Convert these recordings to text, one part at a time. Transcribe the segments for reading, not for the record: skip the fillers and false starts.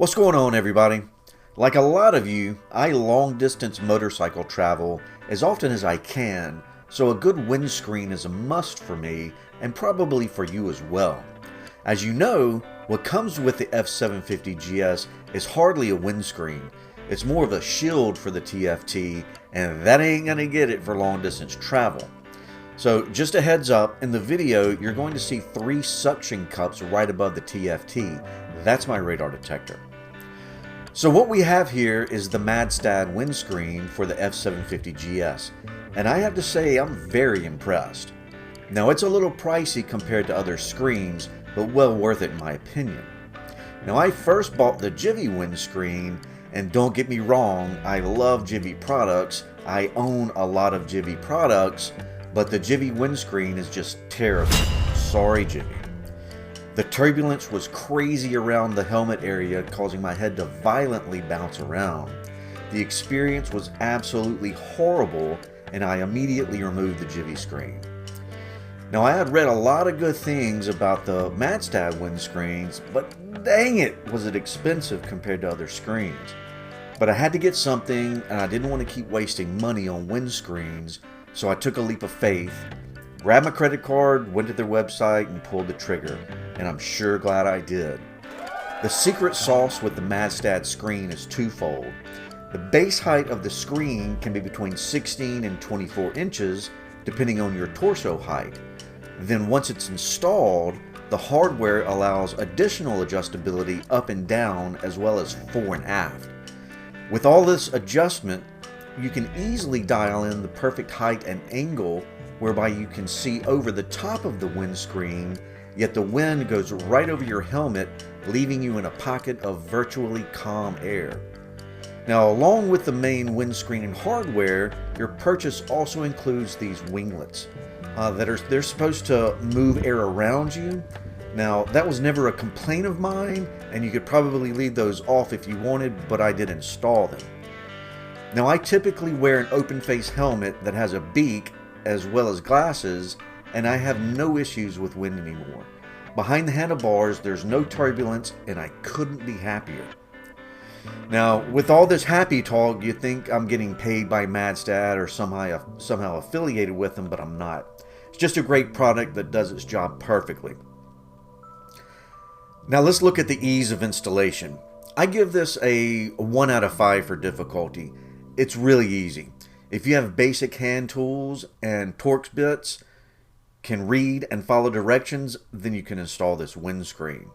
What's going on, everybody? Like a lot of you, I long distance motorcycle travel as often as I can, so a good windscreen is a must for me and probably for you as well. As you know, what comes with the F750GS is hardly a windscreen. It's more of a shield for the TFT, and that ain't gonna get it for long distance travel. So just a heads up, in the video you're going to see 3 suction cups right above the TFT. That's my radar detector. So what we have here is the Madstad Windscreen for the F750GS, and I have to say I'm very impressed. Now it's a little pricey compared to other screens, but well worth it in my opinion. Now I first bought the Jivy windscreen, and don't get me wrong, I love Jivy products. I own a lot of Jivy products, but the Jivy windscreen is just terrible. Sorry, Jivy. The turbulence was crazy around the helmet area, causing my head to violently bounce around. The experience was absolutely horrible, and I immediately removed the Jivy screen. Now I had read a lot of good things about the Madstad windscreens, but dang it, was it expensive compared to other screens. But I had to get something, and I didn't want to keep wasting money on windscreens, so I took a leap of faith, grabbed my credit card, went to their website, and pulled the trigger, and I'm sure glad I did. The secret sauce with the Madstad screen is twofold. The base height of the screen can be between 16 and 24 inches, depending on your torso height. Then once it's installed, the hardware allows additional adjustability up and down, as well as fore and aft. With all this adjustment, you can easily dial in the perfect height and angle whereby you can see over the top of the windscreen, yet the wind goes right over your helmet, leaving you in a pocket of virtually calm air. Now, along with the main windscreen and hardware, your purchase also includes these winglets they're supposed to move air around you. Now, that was never a complaint of mine, and you could probably leave those off if you wanted, but I did install them. Now, I typically wear an open face helmet that has a beak as well as glasses, and I have no issues with wind anymore. Behind the handlebars, there's no turbulence, and I couldn't be happier. Now, with all this happy talk, you think I'm getting paid by Madstad or somehow affiliated with them, but I'm not. It's just a great product that does its job perfectly. Now let's look at the ease of installation. I give this a 1 out of 5 for difficulty. It's really easy. If you have basic hand tools and Torx bits, can read and follow directions, then you can install this windscreen.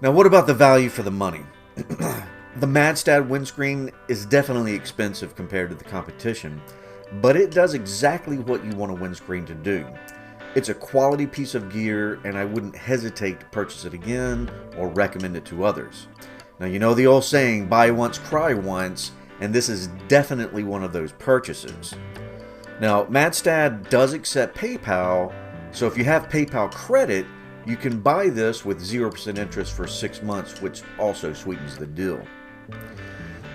Now what about the value for the money? The Madstad windscreen is definitely expensive compared to the competition, but it does exactly what you want a windscreen to do. It's a quality piece of gear, and I wouldn't hesitate to purchase it again or recommend it to others. Now you know the old saying, buy once, cry once, and this is definitely one of those purchases. Now, Madstad does accept PayPal, so if you have PayPal credit, you can buy this with 0% interest for 6 months, which also sweetens the deal.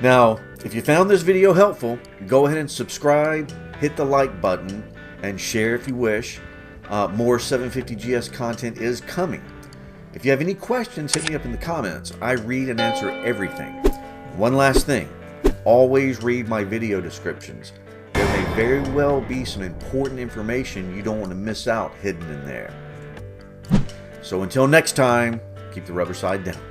Now, if you found this video helpful, go ahead and subscribe, hit the like button, and share if you wish. More 750GS content is coming. If you have any questions, hit me up in the comments. I read and answer everything. One last thing. Always read my video descriptions. There may very well be some important information you don't want to miss out hidden in there. So until next time, keep the rubber side down.